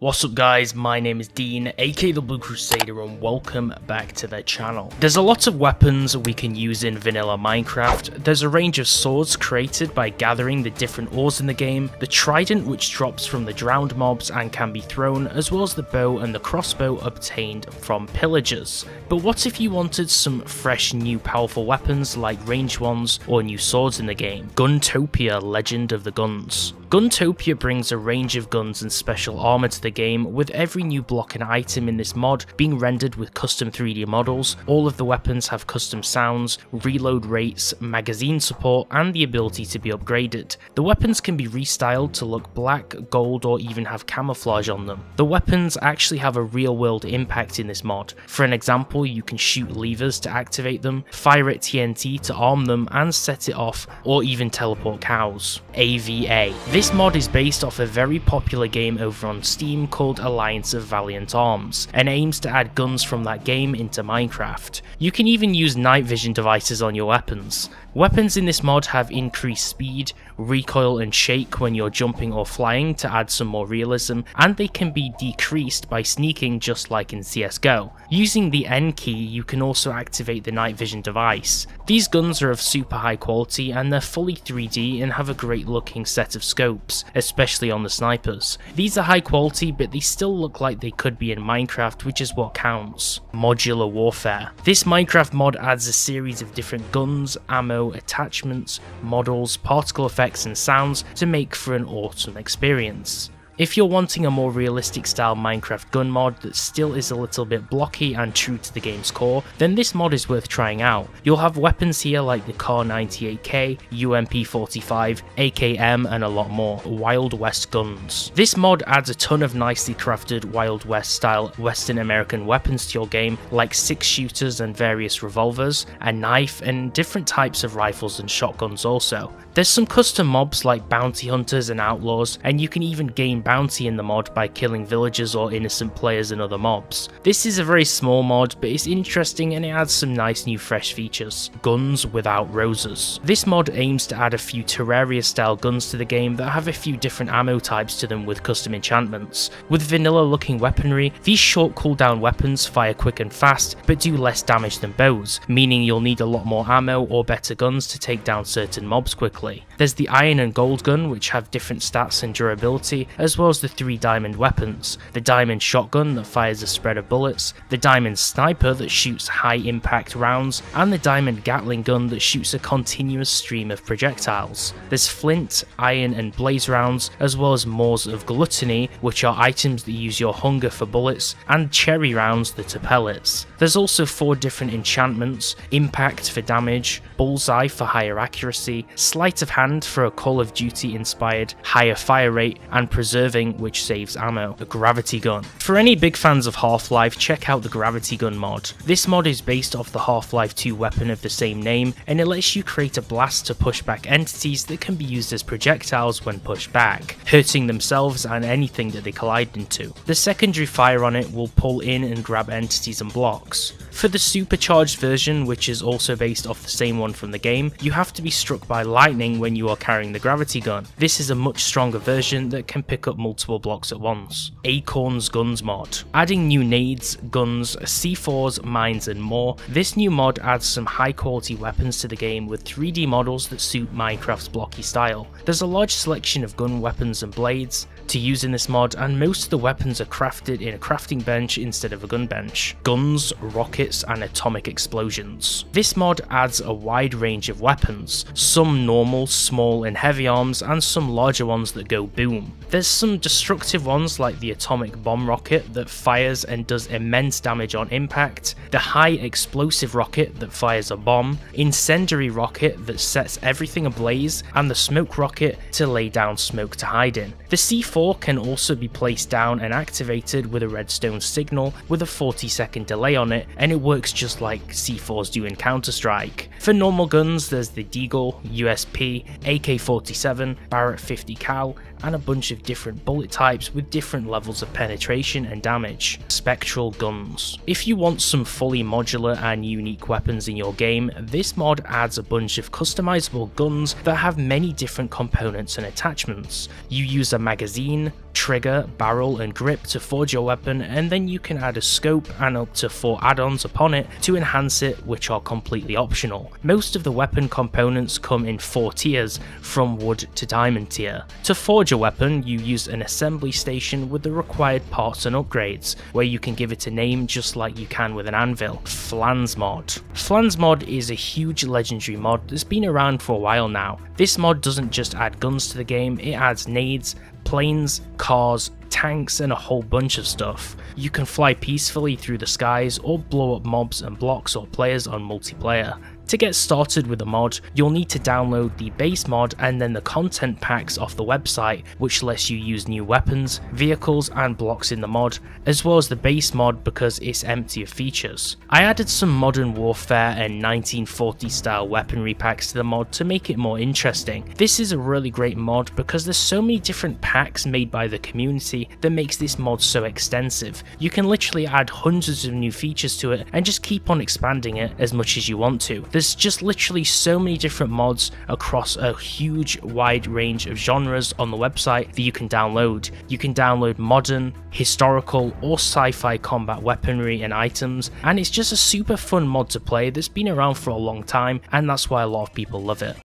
What's up guys, my name is Dean, aka the Blue Crusader, and welcome back to the channel. There's a lot of weapons we can use in vanilla Minecraft. There's a range of swords created by gathering the different ores in the game, the trident which drops from the drowned mobs and can be thrown, as well as the bow and the crossbow obtained from pillagers. But what if you wanted some fresh new powerful weapons like ranged ones or new swords in the game? Guntopia, Legend of the Guns. Guntopia brings a range of guns and special armor to the game, with every new block and item in this mod being rendered with custom 3D models. All of the weapons have custom sounds, reload rates, magazine support, and the ability to be upgraded. The weapons can be restyled to look black, gold, or even have camouflage on them. The weapons actually have a real world impact in this mod. For an example, you can shoot levers to activate them, fire at TNT to arm them and set it off, or even teleport cows. A.V.A. This mod is based off a very popular game over on Steam called Alliance of Valiant Arms, and aims to add guns from that game into Minecraft. You can even use night vision devices on your weapons. Weapons in this mod have increased speed, recoil and shake when you're jumping or flying to add some more realism, and they can be decreased by sneaking just like in CSGO. Using the N key, you can also activate the night vision device. These guns are of super high quality and they're fully 3D and have a great looking set of scopes, especially on the snipers. These are high quality, but they still look like they could be in Minecraft, which is what counts. Modular Warfare. This Minecraft mod adds a series of different guns, ammo, attachments, models, particle effects and sounds to make for an awesome experience. If you're wanting a more realistic style Minecraft gun mod that still is a little bit blocky and true to the game's core, then this mod is worth trying out. You'll have weapons here like the Kar 98K, UMP45, AKM and a lot more. Wild West guns. This mod adds a ton of nicely crafted Wild West style Western American weapons to your game, like 6 shooters and various revolvers, a knife and different types of rifles and shotguns also. There's some custom mobs like bounty hunters and outlaws, and you can even gain bounty in the mod by killing villagers or innocent players and other mobs. This is a very small mod, but it's interesting and it adds some nice new fresh features. Guns without roses. This mod aims to add a few Terraria style guns to the game that have a few different ammo types to them with custom enchantments. With vanilla looking weaponry, these short cooldown weapons fire quick and fast, but do less damage than bows, meaning you'll need a lot more ammo or better guns to take down certain mobs quickly. There's the iron and gold gun, which have different stats and durability, as well as the 3 diamond weapons, the diamond shotgun that fires a spread of bullets, the diamond sniper that shoots high impact rounds, and the diamond gatling gun that shoots a continuous stream of projectiles. There's flint, iron and blaze rounds, as well as maws of gluttony, which are items that use your hunger for bullets, and cherry rounds that are pellets. There's also 4 different enchantments: impact for damage, bullseye for higher accuracy, sleight of hand for a Call of Duty inspired higher fire rate, and preserving, which saves ammo. A gravity gun. For any big fans of Half-Life, check out the gravity gun mod. This mod is based off the Half-Life 2 weapon of the same name, and it lets you create a blast to push back entities that can be used as projectiles when pushed back, hurting themselves and anything that they collide into. The secondary fire on it will pull in and grab entities and blocks. For the supercharged version, which is also based off the same one from the game, you have to be struck by lightning when you are carrying the gravity gun. This is a much stronger version that can pick up multiple blocks at once. Alikorn's Guns mod. Adding new nades, guns, C4s, mines and more, this new mod adds some high quality weapons to the game with 3D models that suit Minecraft's blocky style. There's a large selection of gun weapons and blades to use in this mod, and most of the weapons are crafted in a crafting bench instead of a gun bench. Guns, rockets and atomic explosions. This mod adds a wide range of weapons, some normal, small and heavy arms, and some larger ones that go boom. There's some destructive ones like the atomic bomb rocket that fires and does immense damage on impact, the high explosive rocket that fires a bomb, incendiary rocket that sets everything ablaze, and the smoke rocket to lay down smoke to hide in. The C4 can also be placed down and activated with a redstone signal with a 40-second delay on it, and it works just like C4s do in Counter-Strike. For normal guns, there's the Deagle, USP, AK-47, Barrett 50 cal, and a bunch of different bullet types with different levels of penetration and damage. SpectralGuns. If you want some fully modular and unique weapons in your game, this mod adds a bunch of customizable guns that have many different components and attachments. You use a magazine, trigger, barrel and grip to forge your weapon, and then you can add a scope and up to 4 add-ons upon it to enhance it, which are completely optional. Most of the weapon components come in 4 tiers, from wood to diamond tier. To forge a weapon, you use an assembly station with the required parts and upgrades, where you can give it a name just like you can with an anvil. Flan's Mod. Flan's Mod is a huge legendary mod that's been around for a while now. This mod doesn't just add guns to the game, it adds nades, planes, cars, tanks and a whole bunch of stuff. You can fly peacefully through the skies or blow up mobs and blocks or players on multiplayer. To get started with the mod, you'll need to download the base mod and then the content packs off the website, which lets you use new weapons, vehicles and blocks in the mod, as well as the base mod because it's empty of features. I added some modern warfare and 1940 style weaponry packs to the mod to make it more interesting. This is a really great mod because there's so many different packs made by the community that makes this mod so extensive. You can literally add hundreds of new features to it and just keep on expanding it as much as you want to. There's just literally so many different mods across a huge wide range of genres on the website that you can download. You can download modern, historical or sci-fi combat weaponry and items, and it's just a super fun mod to play that's been around for a long time, and that's why a lot of people love it.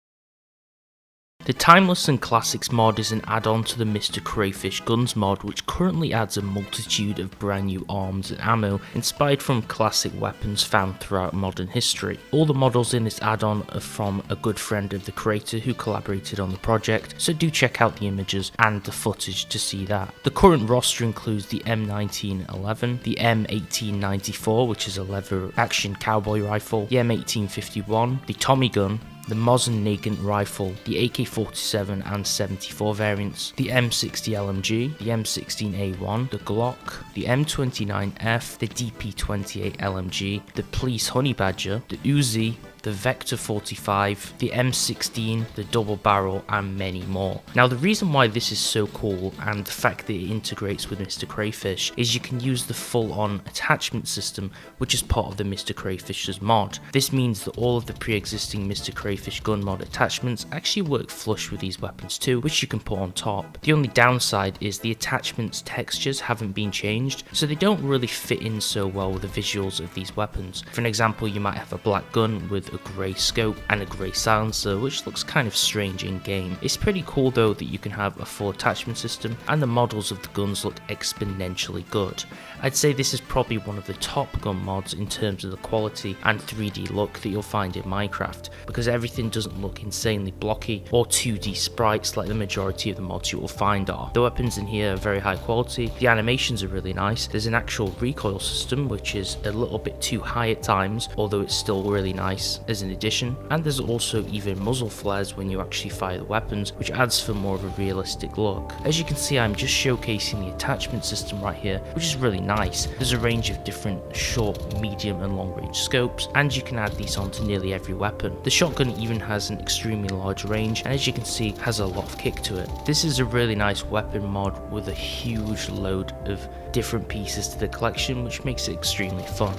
The Timeless and Classics mod is an add-on to the MrCrayfish Guns mod, which currently adds a multitude of brand new arms and ammo inspired from classic weapons found throughout modern history. All the models in this add-on are from a good friend of the creator who collaborated on the project, so do check out the images and the footage to see that. The current roster includes the M1911, the M1894, which is a lever action cowboy rifle, the M1851, the Tommy gun, the Mosin Nagant rifle, the AK-47 and 74 variants, the M60 LMG, the M16A1, the Glock, the M29F, the DP28 LMG, the Police Honey Badger, the Uzi, the Vector 45, the M16, the double barrel and many more. Now the reason why this is so cool and the fact that it integrates with MrCrayfish is you can use the full-on attachment system which is part of the MrCrayfish's mod. This means that all of the pre-existing MrCrayfish gun mod attachments actually work flush with these weapons too, which you can put on top. The only downside is the attachments textures haven't been changed, so they don't really fit in so well with the visuals of these weapons. For an example, you might have a black gun with a grey scope and a grey silencer, which looks kind of strange in game. It's pretty cool though that you can have a full attachment system and the models of the guns look exponentially good. I'd say this is probably one of the top gun mods in terms of the quality and 3D look that you'll find in Minecraft, because everything doesn't look insanely blocky or 2D sprites like the majority of the mods you will find are. The weapons in here are very high quality, the animations are really nice, there's an actual recoil system which is a little bit too high at times, although it's still really nice as an addition, and there's also even muzzle flares when you actually fire the weapons, which adds for more of a realistic look. As you can see, I'm just showcasing the attachment system right here, which is really nice. There's a range of different short, medium and long range scopes, and you can add these onto nearly every weapon. The shotgun even has an extremely large range, and as you can see, has a lot of kick to it. This is a really nice weapon mod with a huge load of different pieces to the collection, which makes it extremely fun.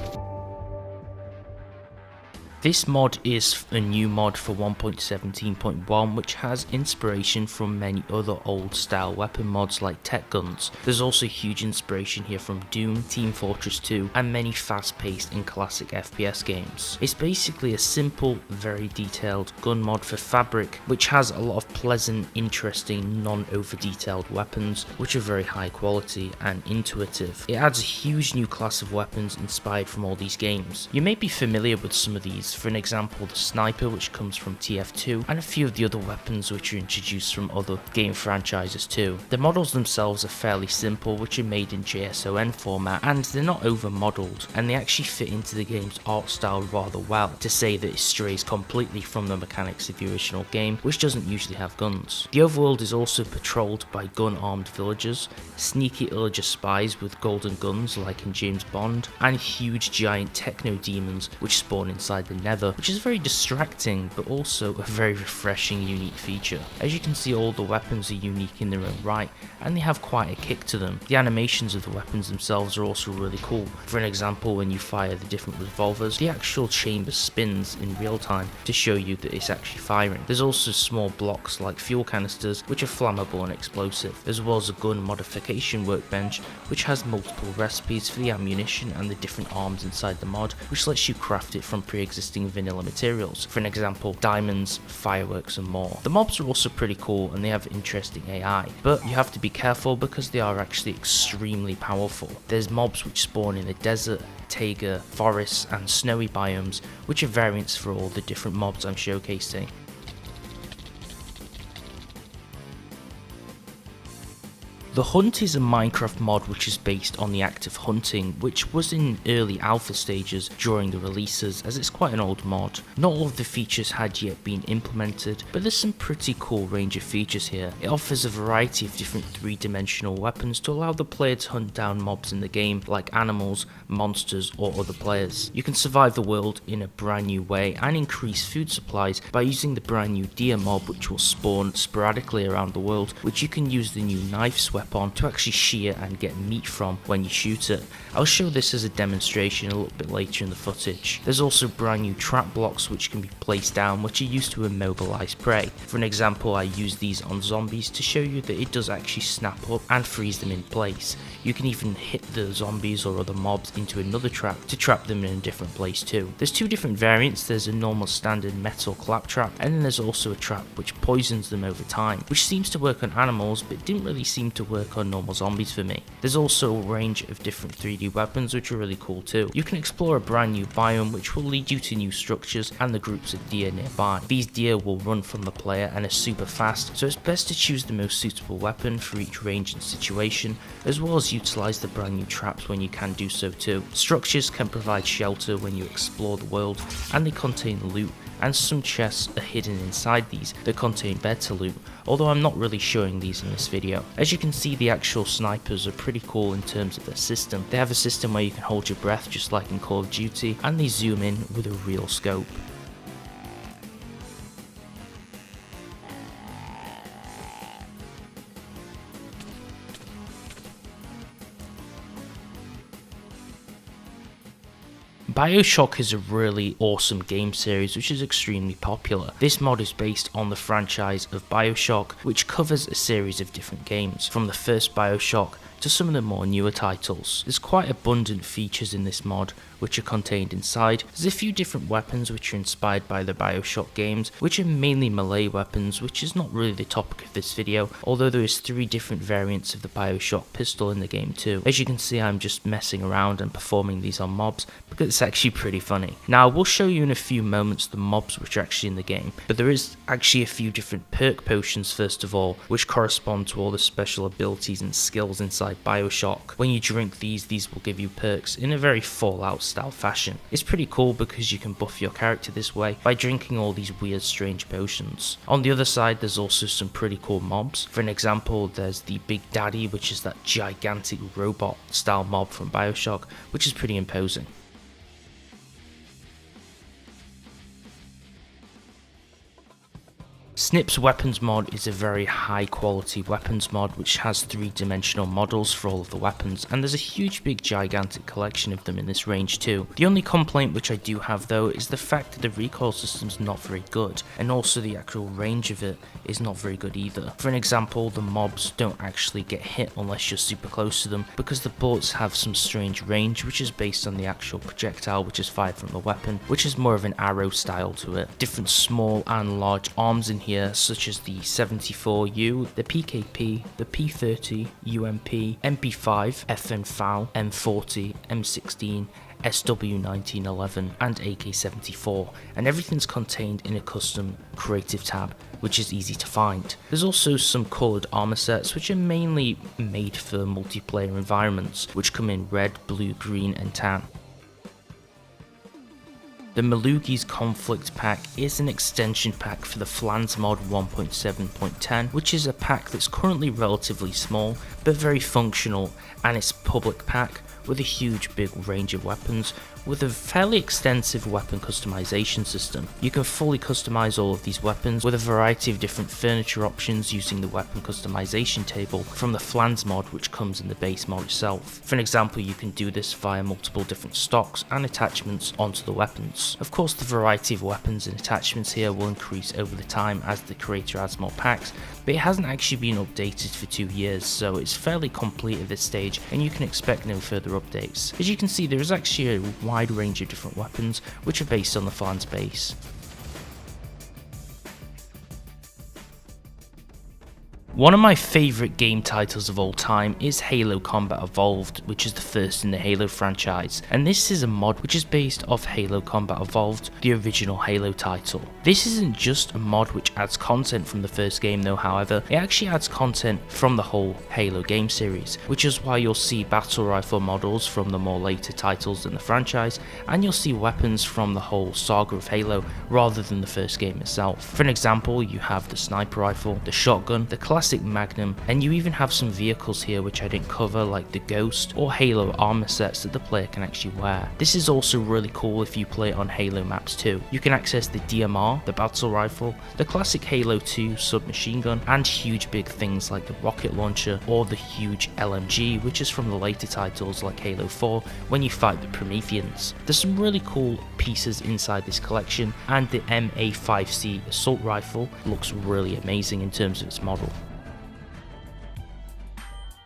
This mod is a new mod for 1.17.1 which has inspiration from many other old style weapon mods like Tech Guns. There's also huge inspiration here from Doom, Team Fortress 2 and many fast paced and classic FPS games. It's basically a simple, very detailed gun mod for Fabric which has a lot of pleasant, interesting, non-over detailed weapons which are very high quality and intuitive. It adds a huge new class of weapons inspired from all these games. You may be familiar with some of these. For an example, the sniper which comes from TF2 and a few of the other weapons which are introduced from other game franchises too. The models themselves are fairly simple, which are made in JSON format, and they're not over modelled, and they actually fit into the game's art style rather well, to say that it strays completely from the mechanics of the original game, which doesn't usually have guns. The overworld is also patrolled by gun-armed villagers, sneaky illager spies with golden guns like in James Bond, and huge giant techno demons which spawn inside the the nether, which is very distracting but also a very refreshing unique feature. As you can see, all the weapons are unique in their own right and they have quite a kick to them. The animations of the weapons themselves are also really cool. For an example, when you fire the different revolvers, the actual chamber spins in real time to show you that it's actually firing. There's also small blocks like fuel canisters which are flammable and explosive, as well as a gun modification workbench which has multiple recipes for the ammunition and the different arms inside the mod, which lets you craft it from pre-existing vanilla materials. For an example, diamonds, fireworks and more. The mobs are also pretty cool and they have interesting AI, but you have to be careful because they are actually extremely powerful. There's mobs which spawn in the desert, taiga, forests and snowy biomes, which are variants for all the different mobs I'm showcasing. The Hunt is a Minecraft mod which is based on the act of hunting, which was in early alpha stages during the releases, as it's quite an old mod. Not all of the features had yet been implemented, but there's some pretty cool range of features here. It offers a variety of different 3-dimensional weapons to allow the player to hunt down mobs in the game, like animals, monsters or other players. You can survive the world in a brand new way and increase food supplies by using the brand new deer mob, which will spawn sporadically around the world, which you can use the new knife weapon to actually shear and get meat from when you shoot it. I'll show this as a demonstration a little bit later in the footage. There's also brand new trap blocks which can be placed down, which are used to immobilize prey. For an example, I use these on zombies to show you that it does actually snap up and freeze them in place. You can even hit the zombies or other mobs into another trap to trap them in a different place too. There's two different variants. There's a normal standard metal clap trap, and then there's also a trap which poisons them over time, which seems to work on animals but didn't really seem to work on normal zombies for me. There's also a range of different 3D weapons which are really cool too. You can explore a brand new biome which will lead you to new structures and the groups of deer nearby. These deer will run from the player and are super fast, so it's best to choose the most suitable weapon for each range and situation, as well as utilize the brand new traps when you can do so too. Structures can provide shelter when you explore the world, and they contain loot, and some chests are hidden inside these that contain better loot, although I'm not really showing these in this video. As you can see, the actual snipers are pretty cool in terms of their system. They have a system where you can hold your breath just like in Call of Duty, and they zoom in with a real scope. Bioshock is a really awesome game series which is extremely popular. This mod is based on the franchise of Bioshock, which covers a series of different games, from the first Bioshock to some of the more newer titles. There's quite abundant features in this mod which are contained inside. There's a few different weapons which are inspired by the Bioshock games, which are mainly melee weapons, which is not really the topic of this video, although there is 3 different variants of the Bioshock pistol in the game too. As you can see, I'm just messing around and performing these on mobs because it's actually pretty funny. Now, we'll show you in a few moments the mobs which are actually in the game, but there is actually a few different perk potions first of all, which correspond to all the special abilities and skills inside Bioshock. When you drink these will give you perks in a very Fallout style fashion. It's pretty cool because you can buff your character this way by drinking all these weird strange potions. On the other side, there's also some pretty cool mobs. For an example, there's the Big Daddy, which is that gigantic robot style mob from Bioshock, which is pretty imposing. Snips Weapons Mod is a very high quality weapons mod which has 3-dimensional models for all of the weapons, and there's a huge big gigantic collection of them in this range too. The only complaint which I do have though is the fact that the recoil system's not very good, and also the actual range of it is not very good either. For an example, the mobs don't actually get hit unless you're super close to them, because the bullets have some strange range which is based on the actual projectile which is fired from the weapon, which is more of an arrow style to it. Different small and large arms in here, such as the 74U, the PKP, the P30, UMP, MP5, FN-FAL, M40, M16, SW1911 and AK-74, and everything's contained in a custom creative tab which is easy to find. There's also some coloured armour sets which are mainly made for multiplayer environments, which come in red, blue, green and tan. The Malughi's Conflict pack is an extension pack for the Flan's Mod 1.7.10, which is a pack that's currently relatively small but very functional, and it's a public pack with a huge big range of weapons with a fairly extensive weapon customization system. You can fully customize all of these weapons with a variety of different furniture options using the weapon customization table from the Flan's mod, which comes in the base mod itself. For an example, you can do this via multiple different stocks and attachments onto the weapons. Of course, the variety of weapons and attachments here will increase over the time as the creator adds more packs, but it hasn't actually been updated for 2 years, so it's fairly complete at this stage and you can expect no further updates. As you can see, there is actually a wide range of different weapons which are based on the Flan's base. One of my favourite game titles of all time is Halo Combat Evolved, which is the first in the Halo franchise, and this is a mod which is based off Halo Combat Evolved, the original Halo title. This isn't just a mod which adds content from the first game though, however, it actually adds content from the whole Halo game series, which is why you'll see battle rifle models from the more later titles in the franchise, and you'll see weapons from the whole saga of Halo rather than the first game itself. For an example, you have the sniper rifle, the shotgun, the classic Magnum, and you even have some vehicles here which I didn't cover, like the Ghost or Halo armor sets that the player can actually wear. This is also really cool if you play it on Halo maps too. You can access the DMR, the battle rifle, the classic Halo 2 submachine gun, and huge big things like the rocket launcher or the huge LMG, which is from the later titles like Halo 4 when you fight the Prometheans. There's some really cool pieces inside this collection, and the MA5C assault rifle looks really amazing in terms of its model.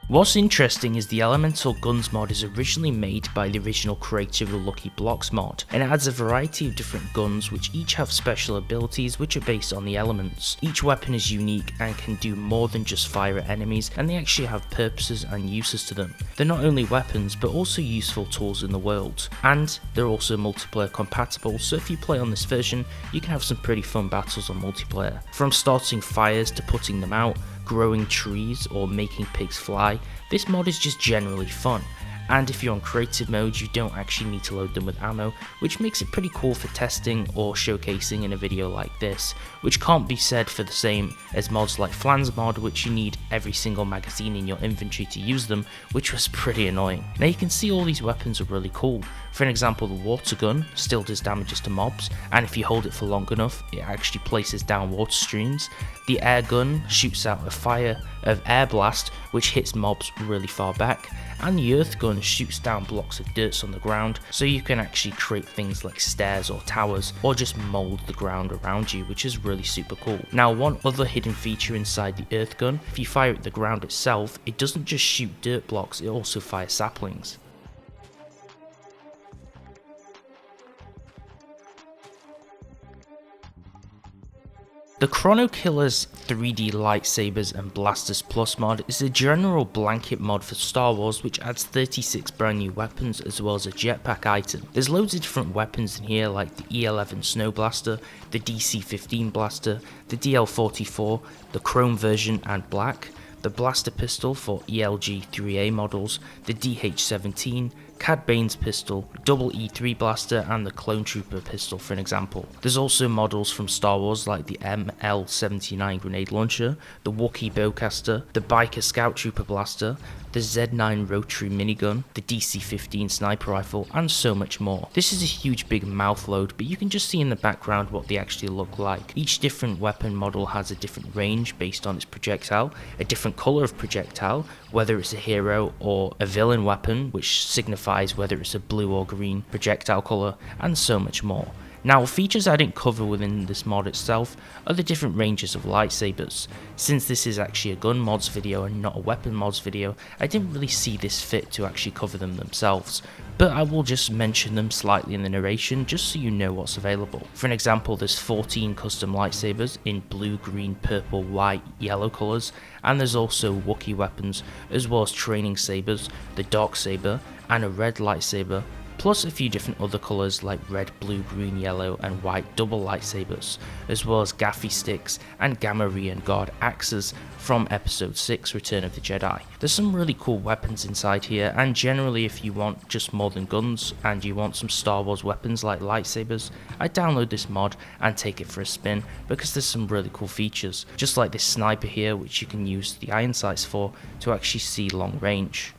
What's interesting is the Elemental Guns mod is originally made by the original creator of the Lucky Blocks mod, and it adds a variety of different guns which each have special abilities which are based on the elements. Each weapon is unique and can do more than just fire at enemies, and they actually have purposes and uses to them. They're not only weapons but also useful tools in the world, and they're also multiplayer compatible, so if you play on this version you can have some pretty fun battles on multiplayer. From starting fires to putting them out, growing trees or making pigs fly, this mod is just generally fun. And if you're on creative mode, you don't actually need to load them with ammo, which makes it pretty cool for testing or showcasing in a video like this, which can't be said for the same as mods like Flan's mod, which you need every single magazine in your inventory to use them, which was pretty annoying. Now you can see all these weapons are really cool. For an example, the water gun still does damages to mobs, and if you hold it for long enough, it actually places down water streams. The air gun shoots out a fire of air blast, which hits mobs really far back, and the earth gun shoots down blocks of dirt on the ground, so you can actually create things like stairs or towers, or just mold the ground around you, which is really super cool. Now, one other hidden feature inside the earth gun, if you fire at the ground itself, it doesn't just shoot dirt blocks, it also fires saplings. The Chronokiller's 3D Lightsabers and Blasters Plus mod is a general blanket mod for Star Wars which adds 36 brand new weapons as well as a jetpack item. There's loads of different weapons in here like the E11 Snow Blaster, the DC-15 Blaster, the DL-44, the Chrome version and Black, the Blaster Pistol for ELG-3A models, the DH-17, Cad Bane's pistol, double E3 blaster, and the Clone Trooper pistol for an example. There's also models from Star Wars like the ML-79 grenade launcher, the Wookiee bowcaster, the Biker Scout Trooper blaster, the Z9 rotary minigun, the DC-15 sniper rifle, and so much more. This is a huge big mouth load, but you can just see in the background what they actually look like. Each different weapon model has a different range based on its projectile, a different colour of projectile, whether it's a hero or a villain weapon, which signifies whether it's a blue or green projectile colour, and so much more. Now, features I didn't cover within this mod itself are the different ranges of lightsabers. Since this is actually a gun mods video and not a weapon mods video, I didn't really see this fit to actually cover them themselves, but I will just mention them slightly in the narration just so you know what's available. For an example, there's 14 custom lightsabers in blue, green, purple, white, yellow colours, and there's also Wookiee weapons as well as training sabers, the dark saber, and a red lightsaber, plus a few different other colours like red, blue, green, yellow and white double lightsabers, as well as gaffy sticks and Gamorrean guard axes from episode 6 Return of the Jedi. There's some really cool weapons inside here, and generally if you want just more than guns and you want some Star Wars weapons like lightsabers, I'd download this mod and take it for a spin because there's some really cool features, just like this sniper here which you can use the iron sights for to actually see long range.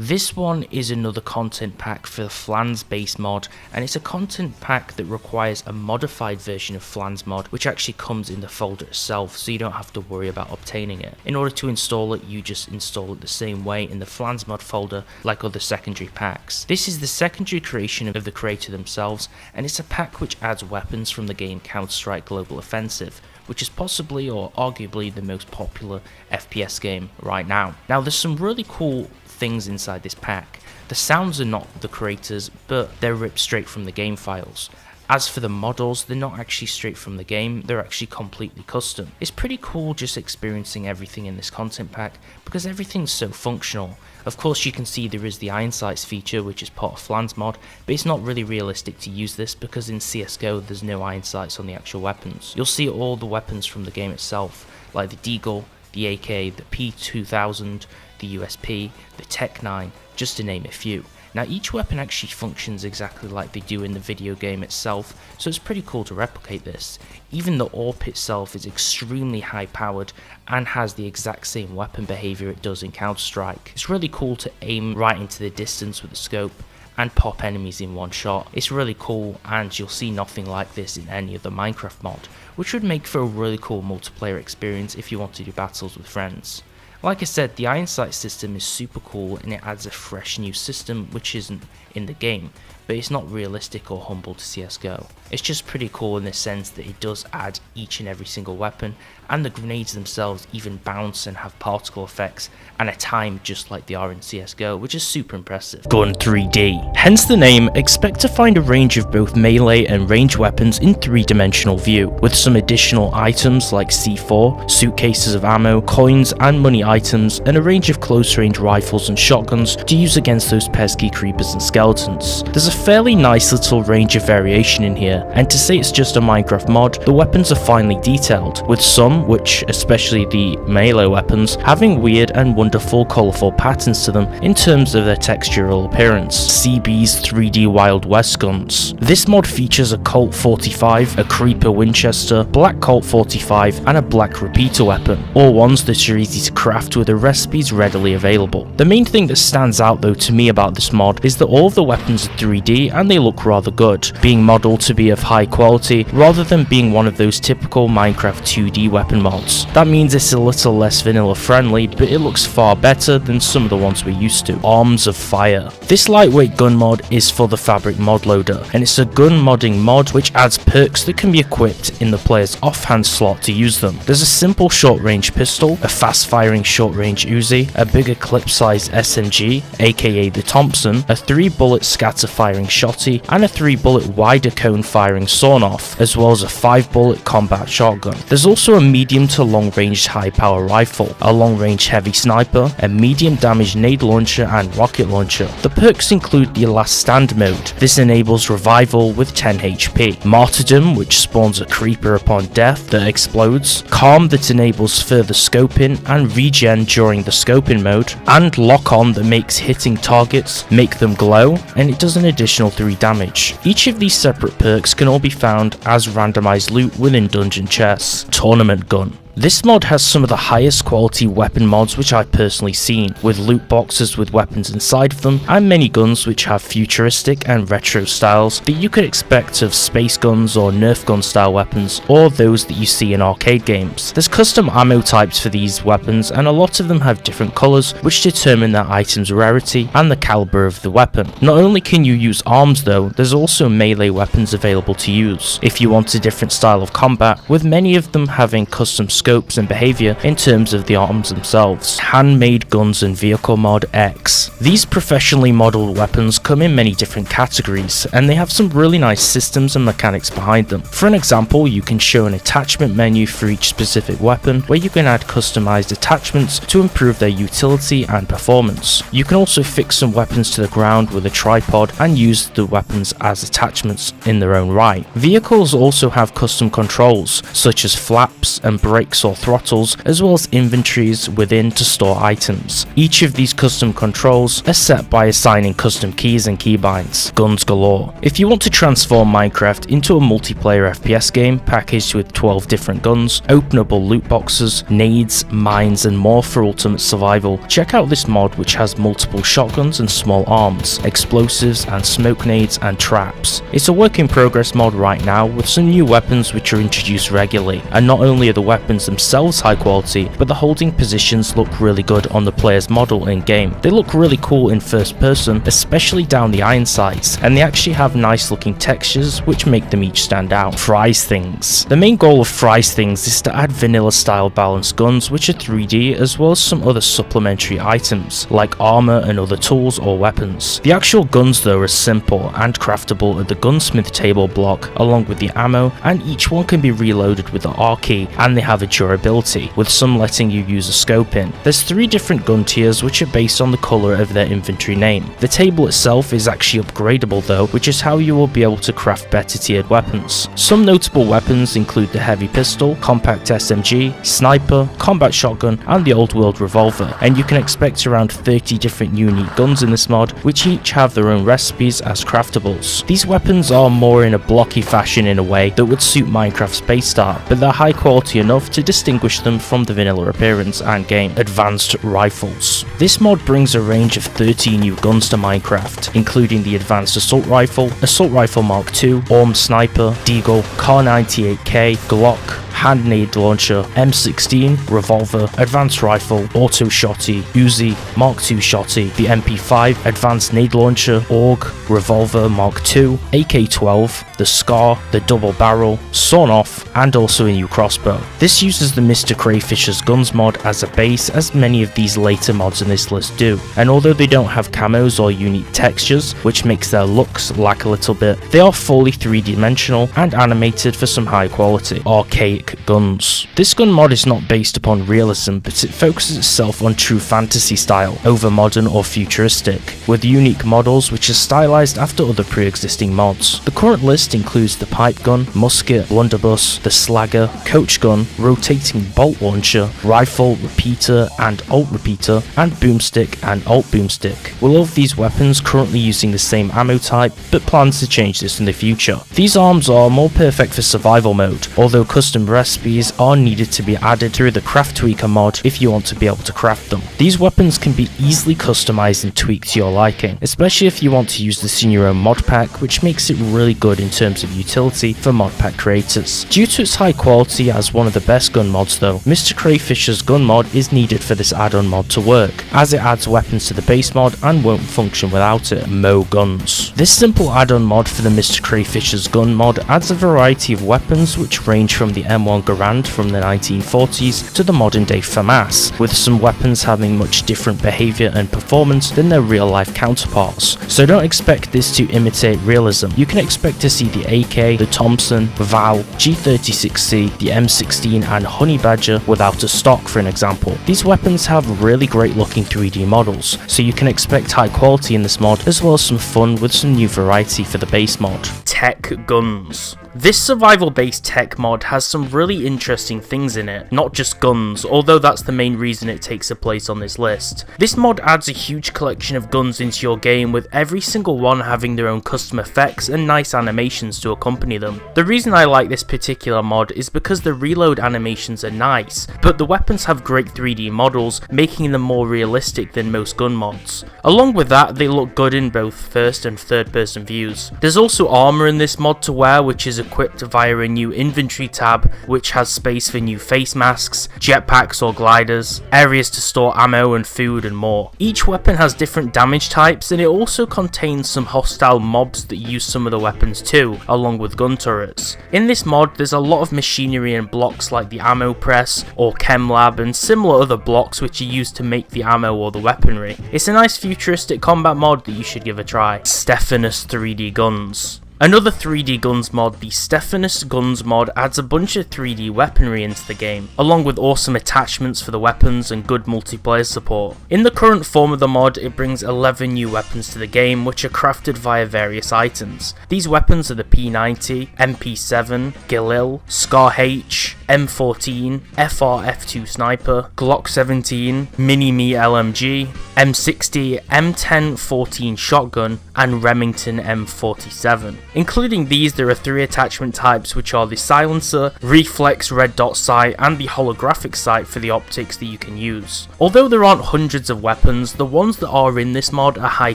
This one is another content pack for the Flan's base mod, and it's a content pack that requires a modified version of Flan's mod which actually comes in the folder itself, so you don't have to worry about obtaining it. In order to install it, you just install it the same way in the Flan's mod folder like other secondary packs. This is the secondary creation of the creator themselves, and it's a pack which adds weapons from the game Counter-Strike Global Offensive, which is possibly or arguably the most popular FPS game right now. Now there's some really cool things inside this pack. The sounds are not the creators, but they're ripped straight from the game files. As for the models, they're not actually straight from the game, they're actually completely custom. It's pretty cool just experiencing everything in this content pack because everything's so functional. Of course you can see there is the iron sights feature which is part of Flan's mod, but it's not really realistic to use this because in CSGO there's no iron sights on the actual weapons. You'll see all the weapons from the game itself, like the Deagle, the AK, the P2000, the USP, the Tech 9, just to name a few. Now each weapon actually functions exactly like they do in the video game itself, so it's pretty cool to replicate this. Even the AWP itself is extremely high powered and has the exact same weapon behaviour it does in Counter-Strike. It's really cool to aim right into the distance with the scope and pop enemies in one shot. It's really cool, and you'll see nothing like this in any other Minecraft mod, which would make for a really cool multiplayer experience if you want to do battles with friends. Like I said, the iron sight system is super cool and it adds a fresh new system which isn't in the game, but it's not realistic or humble to CSGO. It's just pretty cool in the sense that it does add each and every single weapon, and the grenades themselves even bounce and have particle effects and a time just like they are in CSGO, which is super impressive. Gun 3D. Hence the name, expect to find a range of both melee and ranged weapons in 3-dimensional view, with some additional items like C4, suitcases of ammo, coins and money items, and a range of close range rifles and shotguns to use against those pesky creepers and skeletons. There's a fairly nice little range of variation in here, and to say it's just a Minecraft mod, the weapons are finely detailed, with some, which especially the melee weapons, having weird and wonderful colourful patterns to them in terms of their textural appearance. CB's 3D Wild West guns. This mod features a Colt 45, a Creeper Winchester, Black Colt 45 and a Black Repeater weapon, all ones that are easy to craft with the recipes readily available. The main thing that stands out though to me about this mod is that all of the weapons are 3D and they look rather good, being modelled to be of high quality rather than being one of those typical Minecraft 2D weapon mods. That means it's a little less vanilla friendly, but it looks far better than some of the ones we're used to. Arms of Fire. This lightweight gun mod is for the Fabric mod loader, and it's a gun modding mod which adds perks that can be equipped in the player's offhand slot to use them. There's a simple short range pistol, a fast firing short range Uzi, a bigger clip size SMG, aka the Thompson, a 3-bullet scatter firing shotty, and a 3-bullet wider cone firing sawn-off, as well as a 5-bullet combat shotgun. There's also a medium to long range high power rifle, a long range heavy sniper, a medium damage nade launcher and rocket launcher. The perks include the last stand mode. This enables revival with 10 HP, martyrdom which spawns a creeper upon death that explodes, calm that enables further scoping and regen during the scoping mode, and lock on that makes hitting targets make them glow, and it does an additional 3 damage. Each of these separate perks can all be found as randomized loot within dungeon chests. Tournament gun. This mod has some of the highest quality weapon mods which I've personally seen, with loot boxes with weapons inside of them, and many guns which have futuristic and retro styles that you could expect of space guns or Nerf gun style weapons, or those that you see in arcade games. There's custom ammo types for these weapons, and a lot of them have different colours which determine their item's rarity and the calibre of the weapon. Not only can you use arms though, there's also melee weapons available to use if you want a different style of combat, with many of them having custom scopes scopes and behaviour in terms of the arms themselves. HandMadeGuns&VehicleModEX. These professionally modelled weapons come in many different categories, and they have some really nice systems and mechanics behind them. For an example, you can show an attachment menu for each specific weapon, where you can add customised attachments to improve their utility and performance. You can also fix some weapons to the ground with a tripod and use the weapons as attachments in their own right. Vehicles also have custom controls, such as flaps and brakes or throttles, as well as inventories within to store items. Each of these custom controls are set by assigning custom keys and keybinds. Guns galore. If you want to transform Minecraft into a multiplayer FPS game packaged with 12 different guns, openable loot boxes, nades, mines and more for ultimate survival, check out this mod, which has multiple shotguns and small arms, explosives and smoke nades and traps. It's a work in progress mod right now, with some new weapons which are introduced regularly, and not only are the weapons themselves high quality, but the holding positions look really good on the player's model in game. They look really cool in first person, especially down the iron sights, and they actually have nice looking textures which make them each stand out. Fries things. The main goal of Fries things is to add vanilla style balanced guns which are 3D, as well as some other supplementary items like armor and other tools or weapons. The actual guns though are simple and craftable at the gunsmith table block along with the ammo, and each one can be reloaded with the R key, and they have a durability, with some letting you use a scope in. There's 3 different gun tiers which are based on the colour of their inventory name. The table itself is actually upgradable though, which is how you will be able to craft better tiered weapons. Some notable weapons include the heavy pistol, compact SMG, sniper, combat shotgun and the old world revolver, and you can expect around 30 different unique guns in this mod, which each have their own recipes as craftables. These weapons are more in a blocky fashion in a way that would suit Minecraft's base start, but they're high quality enough to distinguish them from the vanilla appearance and game. Advanced rifles. This mod brings a range of 13 new guns to Minecraft, including the Advanced Assault Rifle Mark II, Orm Sniper, Deagle, Kar 98K, Glock, hand nade launcher, M16, revolver, advanced rifle, auto shotty, Uzi, Mark II shotty, the MP5, advanced nade launcher, AUG, revolver Mark II, AK-12, the SCAR, the double barrel, sawn off, and also a new crossbow. This uses the MrCrayfish's Guns mod as a base, as many of these later mods in this list do, and although they don't have camos or unique textures, which makes their looks lack a little bit, they are fully 3-dimensional and animated for some high quality. Archaic Guns. This gun mod is not based upon realism, but it focuses itself on true fantasy style over modern or futuristic, with unique models which are stylized after other pre-existing mods. The current list includes the pipe gun, musket, blunderbuss, the slagger, coach gun, rotating bolt launcher, rifle, repeater and alt repeater, and boomstick and alt boomstick, with all of these weapons currently using the same ammo type, but plans to change this in the future. These arms are more perfect for survival mode, although custom recipes are needed to be added through the Craft Tweaker mod if you want to be able to craft them. These weapons can be easily customized and tweaked to your liking, especially if you want to use this in your own mod pack, which makes it really good in terms of utility for mod pack creators. Due to its high quality as one of the best gun mods though, MrCrayfish's gun mod is needed for this add-on mod to work, as it adds weapons to the base mod and won't function without it. Mo Guns. This simple add-on mod for the MrCrayfish's gun mod adds a variety of weapons which range from the M1 Garand from the 1940s to the modern day FAMAS, with some weapons having much different behaviour and performance than their real life counterparts. So don't expect this to imitate realism. You can expect to see the AK, the Thompson, VAL, G36C, the M16 and Honey Badger without a stock, for an example. These weapons have really great looking 3D models, so you can expect high quality in this mod, as well as some fun with some new variety for the base mod. Tech Guns. This survival based tech mod has some really interesting things in it, not just guns, although that's the main reason it takes a place on this list. This mod adds a huge collection of guns into your game, with every single one having their own custom effects and nice animations to accompany them. The reason I like this particular mod is because the reload animations are nice, but the weapons have great 3D models, making them more realistic than most gun mods. Along with that, they look good in both first and third person views. There's also armor armor in this mod to wear, which is equipped via a new inventory tab, which has space for new face masks, jetpacks or gliders, areas to store ammo and food and more. Each weapon has different damage types, and it also contains some hostile mobs that use some of the weapons too, along with gun turrets. In this mod, there's a lot of machinery and blocks like the ammo press or chem lab and similar other blocks which are used to make the ammo or the weaponry. It's a nice futuristic combat mod that you should give a try. Stefinus 3D Guns. Another 3D Guns mod, the Stefinus Guns mod, adds a bunch of 3D weaponry into the game, along with awesome attachments for the weapons and good multiplayer support. In the current form of the mod, it brings 11 new weapons to the game, which are crafted via various items. These weapons are the P90, MP7, Galil, Scar H, M14, FR F2 Sniper, Glock 17, Mini-Me LMG, M60, M10-14 Shotgun, and Remington M47. Including these, there are 3 attachment types, which are the silencer, reflex red dot sight, and the holographic sight for the optics that you can use. Although there aren't hundreds of weapons, the ones that are in this mod are high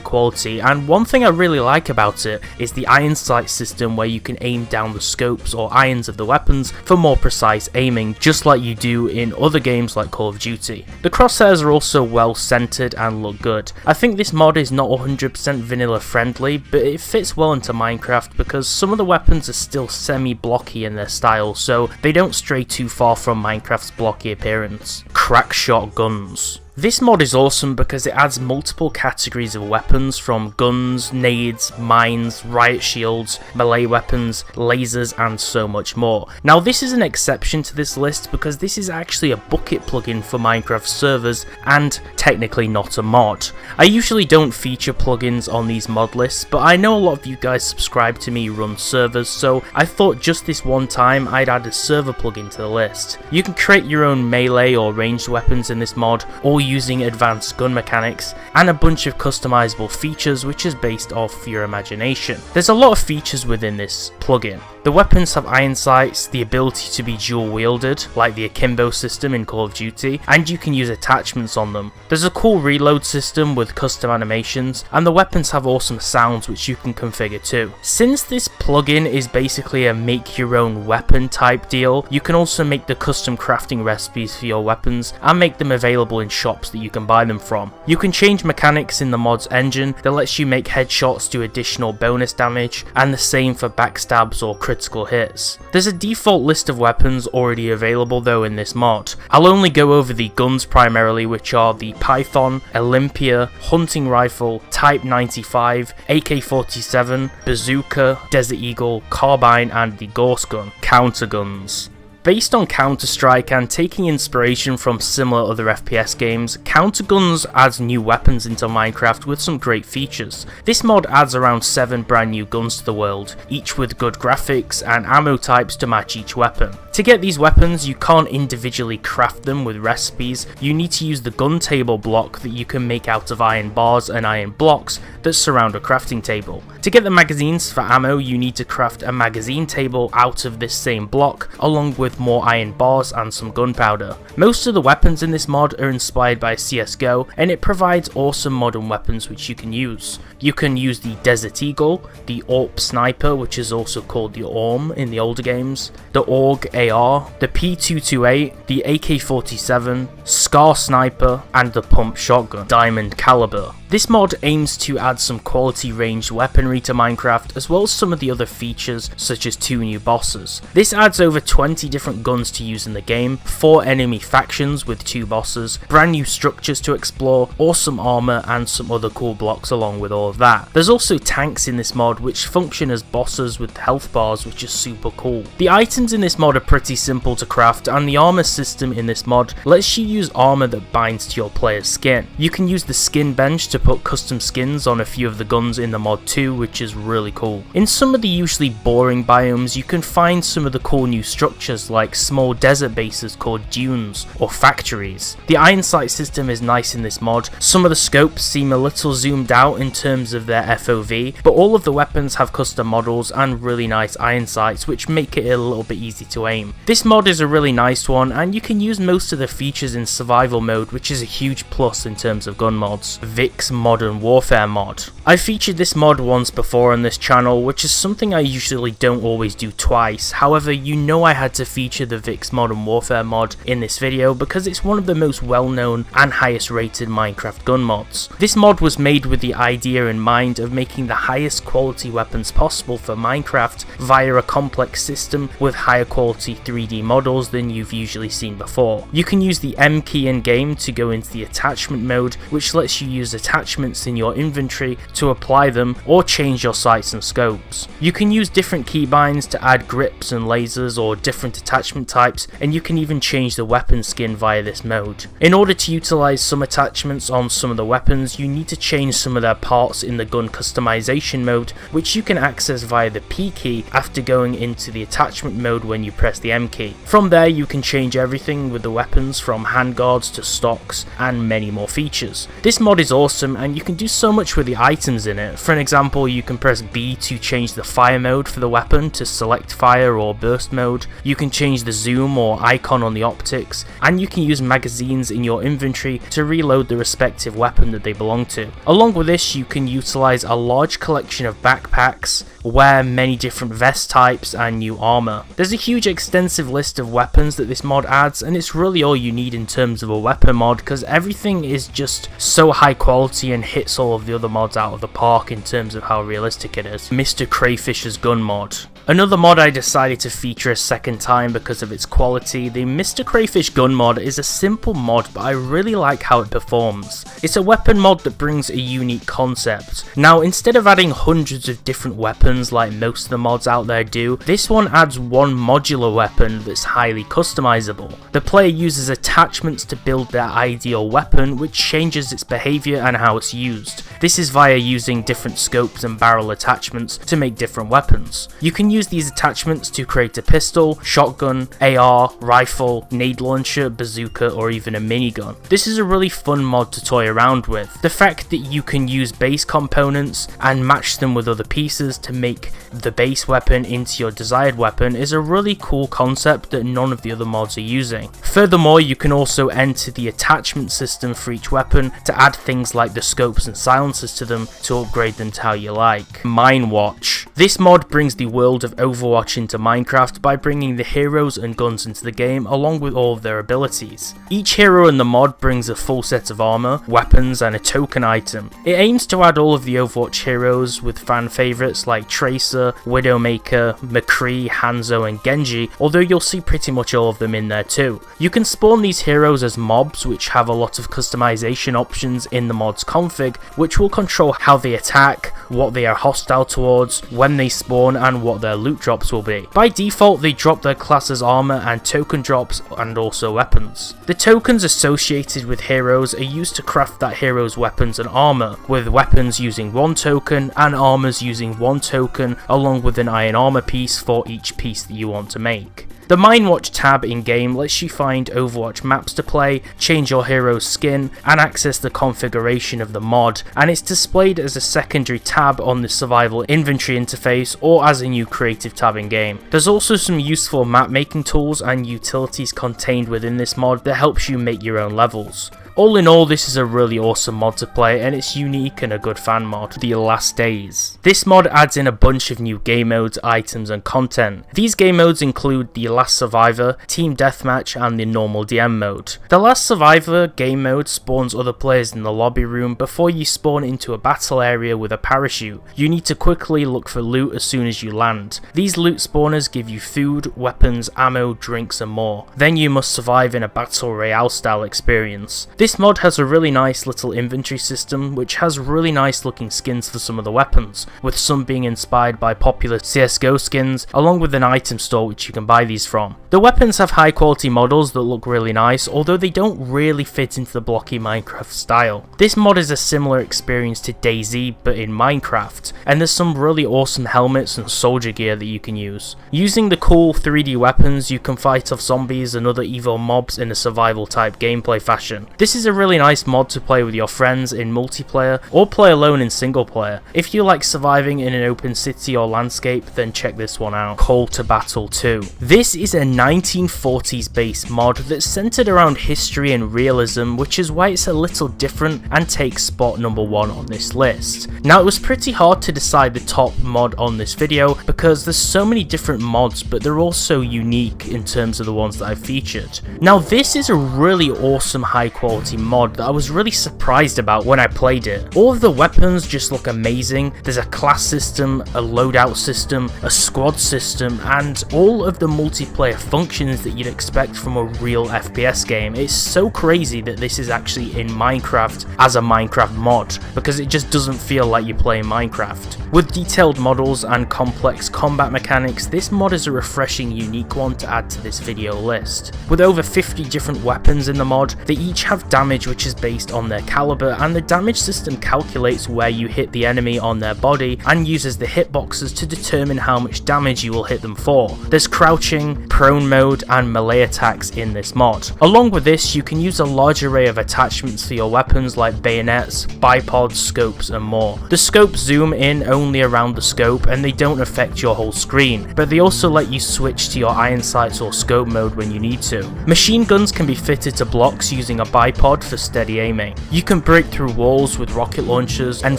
quality, and one thing I really like about it is the iron sight system, where you can aim down the scopes or irons of the weapons for more precise aiming, just like you do in other games like Call of Duty. The crosshairs are also well centered and look good. I think this mod is not 100% vanilla friendly, but it fits well into Minecraft because some of the weapons are still semi-blocky in their style, so they don't stray too far from Minecraft's blocky appearance. Crackshot Guns. This mod is awesome because it adds multiple categories of weapons, from guns, nades, mines, riot shields, melee weapons, lasers, and so much more. Now this is an exception to this list because this is actually a Bukkit plugin for Minecraft servers and technically not a mod. I usually don't feature plugins on these mod lists, but I know a lot of you guys subscribe to me run servers, so I thought just this one time I'd add a server plugin to the list. You can create your own melee or ranged weapons in this mod, or using advanced gun mechanics, and a bunch of customizable features which is based off your imagination. There's a lot of features within this plugin. The weapons have iron sights, the ability to be dual wielded, like the akimbo system in Call of Duty, and you can use attachments on them. There's a cool reload system with custom animations, and the weapons have awesome sounds which you can configure too. Since this plugin is basically a make your own weapon type deal, you can also make the custom crafting recipes for your weapons and make them available in shops that you can buy them from. You can change mechanics in the mod's engine that lets you make headshots do additional bonus damage, and the same for backstabs or critical hits. There's a default list of weapons already available though in this mod. I'll only go over the guns primarily, which are the Python, Olympia, hunting rifle, Type 95, AK-47, bazooka, Desert Eagle, carbine, and the Gorse gun. Counter guns. Based on Counter-Strike and taking inspiration from similar other FPS games, Counter-Guns adds new weapons into Minecraft with some great features. This mod adds around 7 brand new guns to the world, each with good graphics and ammo types to match each weapon. To get these weapons, you can't individually craft them with recipes, you need to use the gun table block that you can make out of iron bars and iron blocks that surround a crafting table. To get the magazines for ammo, you need to craft a magazine table out of this same block, along with more iron bars and some gunpowder. Most of the weapons in this mod are inspired by CSGO, and it provides awesome modern weapons which you can use. You can use the Desert Eagle, the AWP Sniper, which is also called the ORM in the older games, the AUG AR, the P228, the AK-47, Scar Sniper, and the Pump Shotgun, Diamond Caliber. This mod aims to add some quality ranged weaponry to Minecraft, as well as some of the other features such as 2 new bosses. This adds over 20 different guns to use in the game, 4 enemy factions with 2 bosses, brand new structures to explore, awesome armor, and some other cool blocks along with all of that. There's also tanks in this mod which function as bosses with health bars, which is super cool. The items in this mod are pretty simple to craft, and the armor system in this mod lets you use armor that binds to your player's skin. You can use the skin bench to put custom skins on a few of the guns in the mod too, which is really cool. In some of the usually boring biomes, you can find some of the cool new structures like small desert bases called dunes or factories. The iron sight system is nice in this mod. Some of the scopes seem a little zoomed out in terms of their FOV, but all of the weapons have custom models and really nice iron sights, which make it a little bit easy to aim. This mod is a really nice one, and you can use most of the features in survival mode, which is a huge plus in terms of gun mods. VIX Modern Warfare mod. I've featured this mod once before on this channel, which is something I usually don't always do twice. However, you know I had to feature the VIX Modern Warfare mod in this video because it's one of the most well-known and highest rated Minecraft gun mods. This mod was made with the idea in mind of making the highest quality weapons possible for Minecraft via a complex system with higher quality 3D models than you've usually seen before. You can use the M key in game to go into the attachment mode, which lets you use attachments in your inventory to apply them or change your sights and scopes. You can use different keybinds to add grips and lasers or different attachment types, and you can even change the weapon skin via this mode. In order to utilize some attachments on some of the weapons, you need to change some of their parts in the gun customization mode, which you can access via the P key after going into the attachment mode when you press the M key. From there you can change everything with the weapons from handguards to stocks and many more features. This mod is awesome and you can do so much with the items in it. For an example, you can press B to change the fire mode for the weapon to select fire or burst mode. You can change the zoom or icon on the optics, and you can use magazines in your inventory to reload the respective weapon that they belong to. Along with this, you can utilize a large collection of backpacks, wear many different vest types and new armor. There's a huge extensive list of weapons that this mod adds, and it's really all you need in terms of a weapon mod because everything is just so high quality and hits all of the other mods out of the park in terms of how realistic it is. MrCrayfish's gun mod. Another mod I decided to feature a second time because of its quality. The MrCrayfish gun mod is a simple mod, but I really like how it performs. It's a weapon mod that brings a unique concept. Now, instead of adding hundreds of different weapons like most of the mods out there do, this one adds one modular weapon that's highly customizable. The player uses attachments to build their ideal weapon, which changes its behavior and how it's used. This is via using different scopes and barrel attachments to make different weapons. You can use these attachments to create a pistol, shotgun, AR, rifle, nade launcher, bazooka, or even a minigun. This is a really fun mod to toy around with. The fact that you can use base components and match them with other pieces to make the base weapon into your desired weapon is a really cool concept that none of the other mods are using. Furthermore, you can also enter the attachment system for each weapon to add things like the scopes and silencers to them to upgrade them to how you like. Minewatch. This mod brings the world of Overwatch into Minecraft by bringing the heroes and guns into the game along with all of their abilities. Each hero in the mod brings a full set of armor, weapons, and a token item. It aims to add all of the Overwatch heroes with fan favourites like Tracer, Widowmaker, McCree, Hanzo, and Genji, although you'll see pretty much all of them in there too. You can spawn these heroes as mobs, which have a lot of customization options in the mod's config, which will control how they attack, what they are hostile towards, when they spawn, and what their loot drops will be. By default, they drop their class's armor and token drops and also weapons. The tokens associated with heroes are used to craft that hero's weapons and armor, with weapons using one token and armors using one token, along with an iron armor piece for each piece that you want to make. The Minewatch tab in-game lets you find Overwatch maps to play, change your hero's skin, and access the configuration of the mod, and it's displayed as a secondary tab on the survival inventory interface or as a new creative tab in-game. There's also some useful map making tools and utilities contained within this mod that helps you make your own levels. All in all, this is a really awesome mod to play, and it's unique and a good fan mod. The Last Days. This mod adds in a bunch of new game modes, items, and content. These game modes include the Last Survivor, Team Deathmatch, and the normal DM mode. The Last Survivor game mode spawns other players in the lobby room before you spawn into a battle area with a parachute. You need to quickly look for loot as soon as you land. These loot spawners give you food, weapons, ammo, drinks, and more. Then you must survive in a battle royale style experience. This mod has a really nice little inventory system which has really nice looking skins for some of the weapons, with some being inspired by popular CSGO skins, along with an item store which you can buy these from. The weapons have high quality models that look really nice, although they don't really fit into the blocky Minecraft style. This mod is a similar experience to DayZ but in Minecraft, and there's some really awesome helmets and soldier gear that you can use. Using the cool 3D weapons, you can fight off zombies and other evil mobs in a survival type gameplay fashion. This This is a really nice mod to play with your friends in multiplayer or play alone in single player. If you like surviving in an open city or landscape, then check this one out, Call to Battle 2. This is a 1940s based mod that's centered around history and realism, which is why it's a little different and takes spot number 1 on this list. Now, it was pretty hard to decide the top mod on this video because there's so many different mods, but they're all so unique in terms of the ones that I've featured. Now, this is a really awesome high quality mod that I was really surprised about when I played it. All of the weapons just look amazing. There's a class system, a loadout system, a squad system, and all of the multiplayer functions that you'd expect from a real FPS game. It's so crazy that this is actually in Minecraft as a Minecraft mod, because it just doesn't feel like you're playing Minecraft. With detailed models and complex combat mechanics, this mod is a refreshing, unique one to add to this video list. With over 50 different weapons in the mod, they each have damage which is based on their caliber, and the damage system calculates where you hit the enemy on their body and uses the hitboxes to determine how much damage you will hit them for. There's crouching, prone mode, and melee attacks in this mod. Along with this, you can use a large array of attachments for your weapons like bayonets, bipods, scopes, and more. The scopes zoom in only around the scope and they don't affect your whole screen, but they also let you switch to your iron sights or scope mode when you need to. Machine guns can be fitted to blocks using a bipod for steady aiming. You can break through walls with rocket launchers, and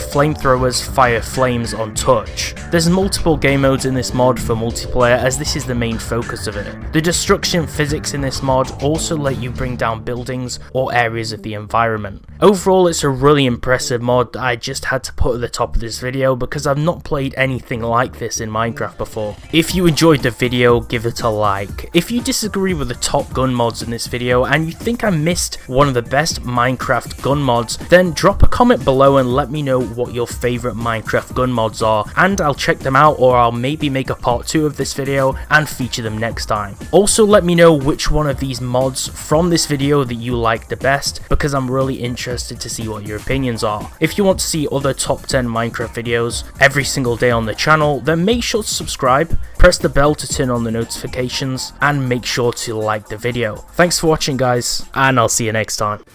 flamethrowers fire flames on touch. There's multiple game modes in this mod for multiplayer, as this is the main focus of it. The destruction physics in this mod also let you bring down buildings or areas of the environment. Overall, it's a really impressive mod that I just had to put at the top of this video because I've not played anything like this in Minecraft before. If you enjoyed the video, give it a like. If you disagree with the top gun mods in this video and you think I missed one of the best Minecraft gun mods, then drop a comment below and let me know what your favourite Minecraft gun mods are, and I'll check them out, or I'll maybe make a part 2 of this video and feature them next time. Also, let me know which one of these mods from this video that you like the best, because I'm really interested to see what your opinions are. If you want to see other top 10 Minecraft videos every single day on the channel, then make sure to subscribe, press the bell to turn on the notifications, and make sure to like the video. Thanks for watching, guys, and I'll see you next time.